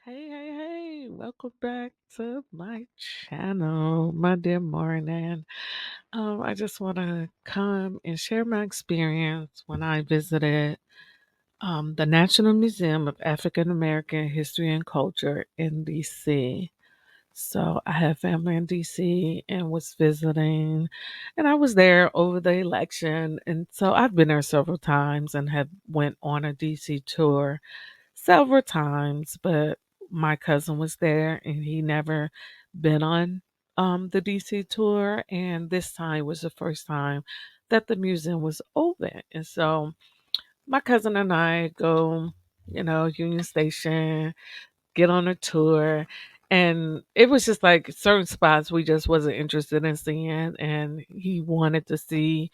Hey, hey, hey, welcome back to my channel, my dear morning. I just want to come and share my experience when I visited the National Museum of African American History and Culture in DC. So I have family in DC and was visiting, and I was there over the election. And so I've been there several times and have went on a DC tour several times, but my cousin was there and he never been on the DC tour, and this time was the first time that the museum was open. And so my cousin and I go, Union Station, get on a tour, and it was just like certain spots we just wasn't interested in seeing, and he wanted to see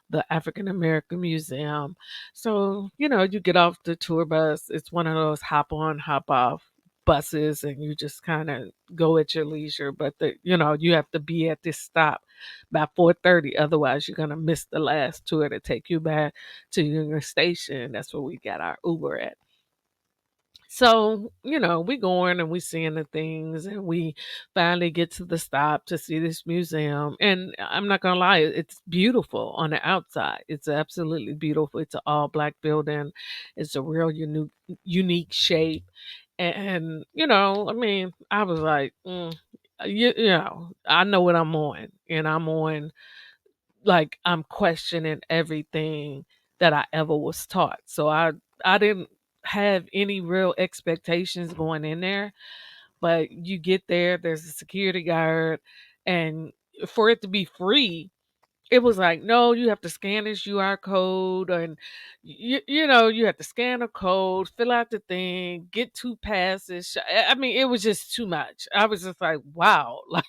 the African American Museum. So, you get off the tour bus. It's one of those hop on, hop off buses, and you just kind of go at your leisure. But you have to be at this stop by 4:30, otherwise you're gonna miss the last tour to take you back to your station. That's where we got our Uber at. So, we going and we seeing the things, and we finally get to the stop to see this museum. And I'm not gonna lie, it's beautiful on the outside. It's absolutely beautiful. It's an all black building. It's a real unique shape. And, I mean, I was like, I know what I'm on. And I'm on, like, I'm questioning everything that I ever was taught. So I didn't have any real expectations going in there, but you get there, there's a security guard, and for it to be free, it was like, no, you have to scan this QR code, and you have to scan a code, fill out the thing, get two passes. I mean, it was just too much. I was just like, wow, like,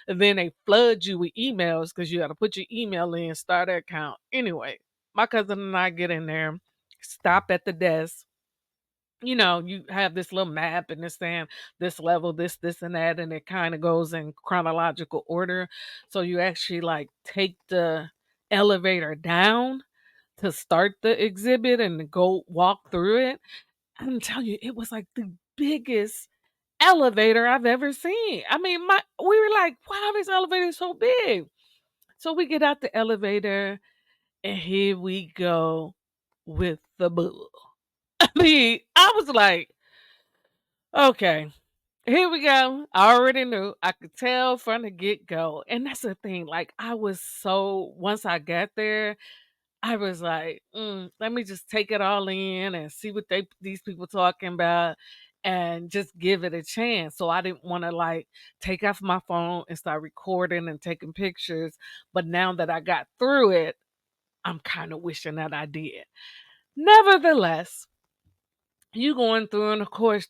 and then they flood you with emails because you got to put your email in, start an account. Anyway, my cousin and I get in there, stop at the desk. You have this little map and it's saying this level, this, and that, and it kind of goes in chronological order. So you actually like take the elevator down to start the exhibit and go walk through it. I'm telling you, it was like the biggest elevator I've ever seen. I mean, we were like, wow, this elevator is so big. So we get out the elevator and here we go with the bull. I mean, I was like, okay, here we go. I already knew. I could tell from the get go. And that's the thing. Like, once I got there, I was like, let me just take it all in and see what these people talking about and just give it a chance. So I didn't want to like take off my phone and start recording and taking pictures. But now that I got through it, I'm kind of wishing that I did. Nevertheless, you going through, and of course,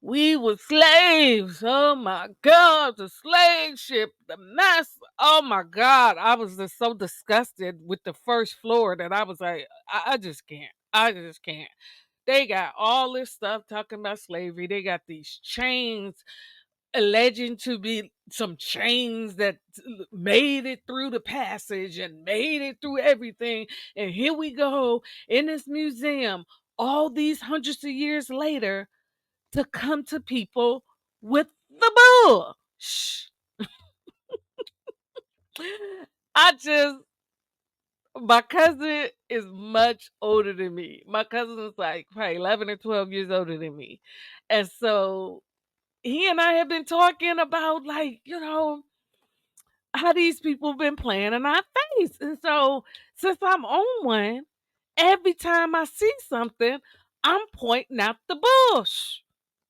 we were slaves. Oh my God, the slave ship, the mess. Oh my God, I was just so disgusted with the first floor that I was like, I just can't. I just can't. They got all this stuff talking about slavery. They got these chains alleging to be some chains that made it through the passage and made it through everything. And here we go in this museum all these hundreds of years later to come to people with the bull. Shh. I just, my cousin is much older than me. My cousin is like probably 11 or 12 years older than me. And so he and I have been talking about, like, how these people been playing in our face. And so since I'm on one, every time I see something, I'm pointing out the bush.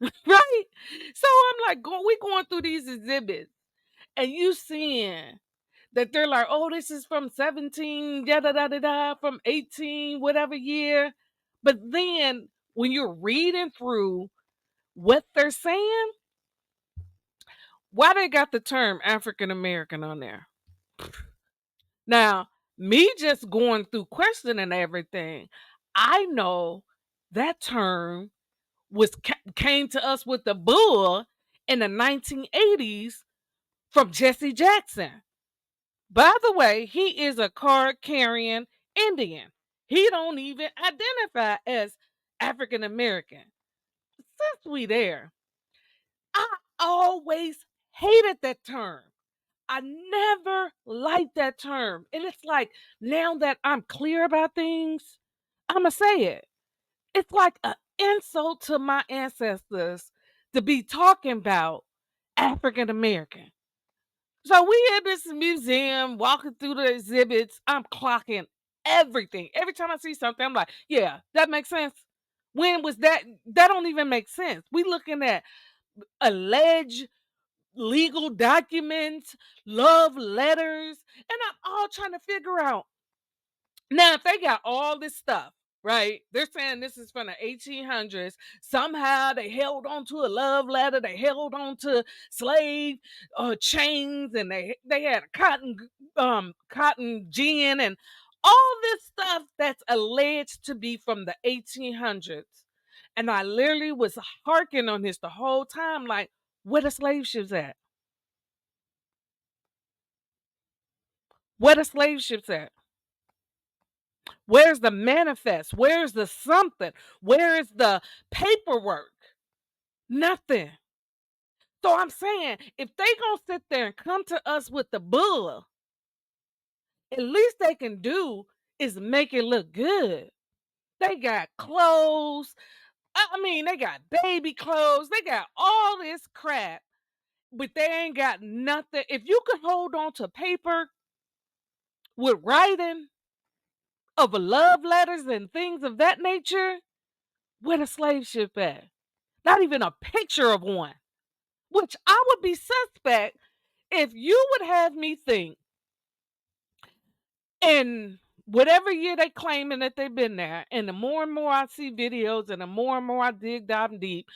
Right? So I'm like, we going through these exhibits, and you seeing that they're like, oh, this is from 17, da da da da da, from 18, whatever year. But then when you're reading through what they're saying, why they got the term African American on there? Now, me just going through questioning everything, I know that term came to us with the bull in the 1980s from Jesse Jackson. By the way, he is a card carrying Indian. He don't even identify as African American. since we there, I always hated that term. I never liked that term. And it's like now that I'm clear about things, I'ma say it. It's like an insult to my ancestors to be talking about African American. So we in this museum walking through the exhibits. I'm clocking everything. Every time I see something, I'm like, yeah, that makes sense. When was that? That don't even make sense. We looking at alleged legal documents, love letters, and I'm all trying to figure out now, if they got all this stuff, right? They're saying this is from the 1800s. Somehow they held on to a love letter. They held on to slave chains, and they had a cotton gin, and all this stuff that's alleged to be from the 1800s. And I literally was harking on this the whole time, like, where the slave ships at? Where the slave ships at? Where's the manifest? Where's the something? Where is the paperwork? Nothing. So I'm saying if they gonna sit there and come to us with the bull, at least they can do is make it look good. They got clothes. I mean, they got baby clothes. They got all this crap, but they ain't got nothing. If you could hold on to paper with writing of love letters and things of that nature, where the slave ship at? Not even a picture of one, which I would be suspect if you would have me think in whatever year they claiming that they've been there, and the more and more I see videos and the more I dig down deep,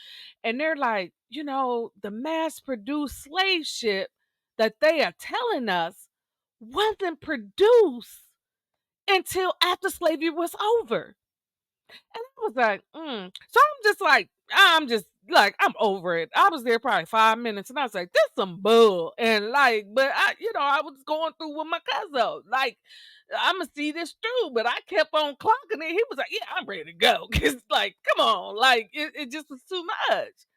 and they're like, the mass produced slave ship that they are telling us wasn't produced until after slavery was over. And I was like, So I'm just like, I'm over it. I was there probably 5 minutes and I was like, this some bull. And like, but I was going through with my cousin. Like, I'ma see this through. But I kept on clocking it. He was like, yeah, I'm ready to go. Cause like, come on. Like it just was too much.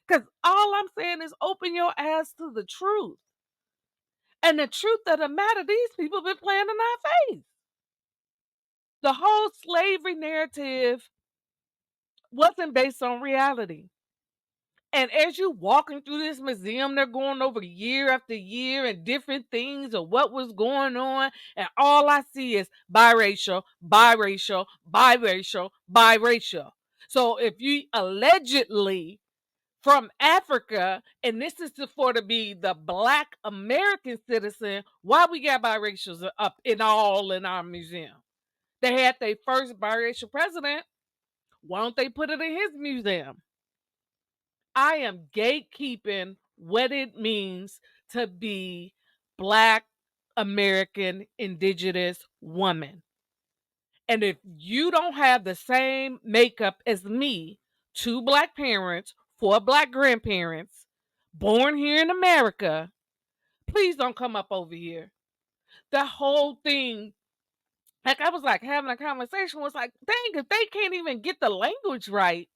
Cause all I'm saying is open your ass to the truth. And the truth of the matter, these people been playing in our face. The whole slavery narrative wasn't based on reality. And as you walking through this museum, they're going over year after year and different things of what was going on. And all I see is biracial, biracial, biracial, biracial. So if you allegedly from Africa, and this is for to be the Black American citizen, why we got biracials up in our museum? They had their first biracial president. Why don't they put it in his museum? I am gatekeeping what it means to be Black American Indigenous woman. And if you don't have the same makeup as me, two Black parents, four Black grandparents, born here in America, please don't come up over here. The whole thing, like I was like having a conversation, was like, dang, if they can't even get the language right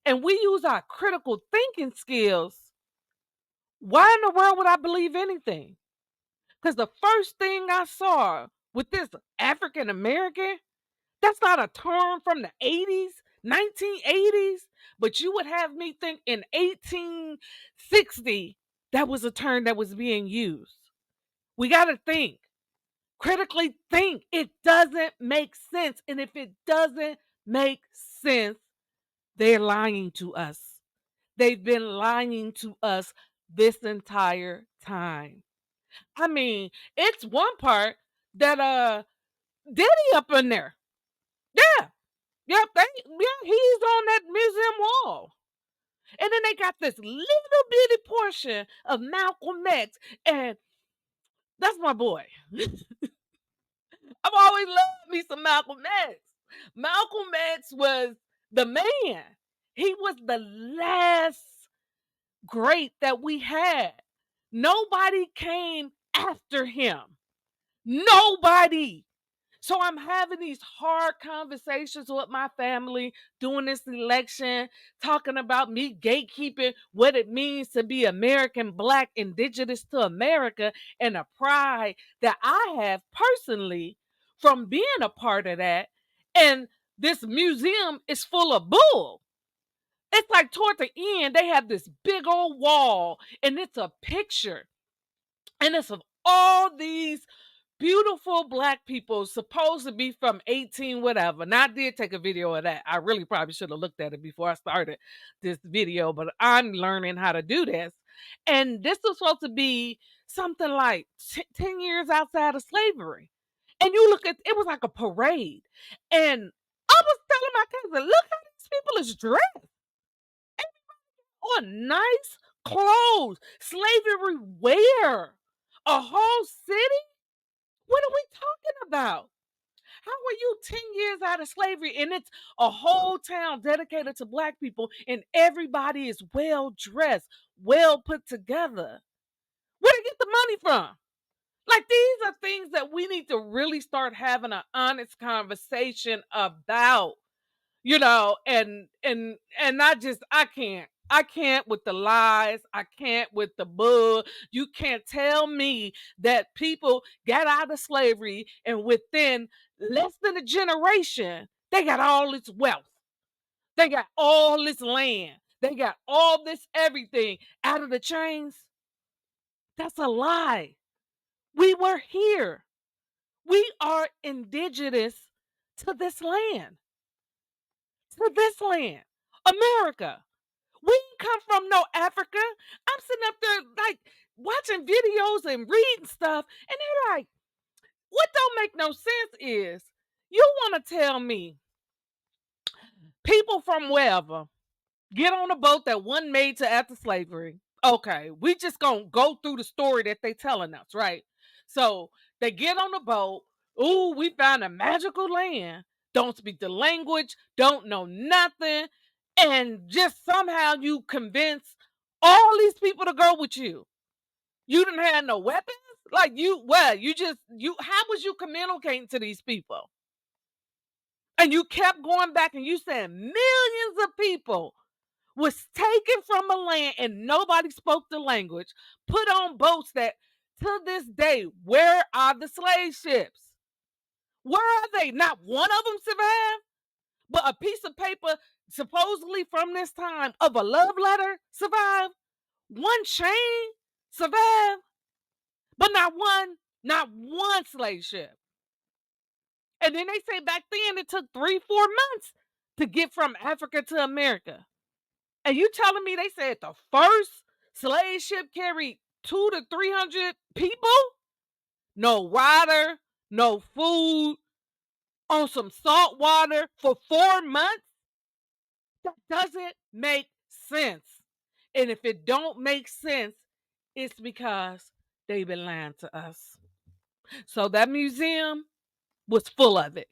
and we use our critical thinking skills, why in the world would I believe anything? Because the first thing I saw with this African American, that's not a term from the 80s, 1980s, but you would have me think in 1860 that was a term that was being used. We got to think, critically think. It doesn't make sense. And if it doesn't make sense, they're lying to us. They've been lying to us this entire time. I mean, it's one part that Diddy up in there. Yeah. Yep, he's on that museum wall. And then they got this little bitty portion of Malcolm X, and that's my boy. I've always loved me some Malcolm X. Malcolm X was the man. He was the last great that we had. Nobody came after him. Nobody. So I'm having these hard conversations with my family during this election, talking about me gatekeeping what it means to be American, Black, Indigenous to America, and the pride that I have personally from being a part of that. And this museum is full of bull. It's like toward the end, they have this big old wall, and it's a picture, and it's of all these beautiful Black people supposed to be from 18 whatever. Now I did take a video of that. I really probably should have looked at it before I started this video, but I'm learning how to do this. And this was supposed to be something like 10 years outside of slavery. And you look at it was like a parade. And I was telling my cousin, look how these people is dressed on nice clothes. Slavery where? A whole city? What are we talking about? How are you 10 years out of slavery and it's a whole town dedicated to Black people and everybody is well dressed, well put together? Where do you get the money from? Like, these are things that we need to really start having an honest conversation about, and I can't with the lies. I can't with the bull. You can't tell me that people got out of slavery and within less than a generation they got all this wealth, they got all this land, they got all this everything out of the chains. That's a lie. We were here. We are indigenous to this land, America. We ain't come from no Africa. I'm sitting up there like watching videos and reading stuff, and they're like, what don't make no sense is you want to tell me people from wherever get on a boat that wasn't made to after slavery. Okay, we just gonna go through the story that they telling us, right? So they get on the boat. Ooh, we found a magical land. Don't speak the language. Don't know nothing, and just somehow you convince all these people to go with you. You didn't have no weapons. Like you. How was you communicating to these people? And you kept going back, and you said millions of people was taken from a land and nobody spoke the language, put on boats that to this day, where are the slave ships? Where are they? Not one of them survived, but a piece of paper supposedly from this time of a love letter survived. One chain survived, but not one slave ship. And then they say back then it took 3-4 months to get from Africa to America. And you telling me they said the first slave ship carried 200 to 300 people? No water, no food, on some salt water for 4 months? That doesn't make sense. And if it don't make sense, it's because they've been lying to us. So that museum was full of it.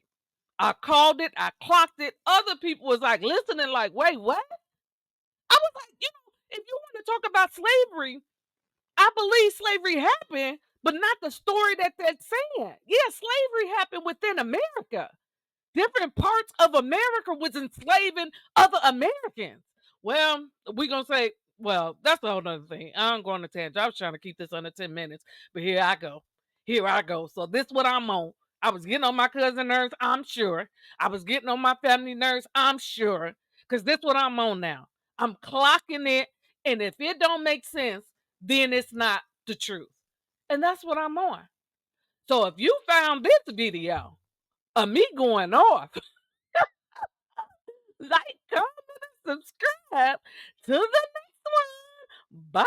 I called it, I clocked it. Other people was like listening, like, wait, what? I was like, if you want to talk about slavery, I believe slavery happened, but not the story that they're saying. Yeah, slavery happened within America. Different parts of America was enslaving other Americans. Well, we're going to say, well, that's a whole other thing. I'm going to tangent. I was trying to keep this under 10 minutes, but here I go. Here I go. So this is what I'm on. I was getting on my cousin nerves, I'm sure. I was getting on my family nerves, I'm sure. Because this is what I'm on now. I'm clocking it. And if it don't make sense, then it's not the truth. And that's what I'm on. So if you found this video of me going off, like, comment, and subscribe to the next one. Bye.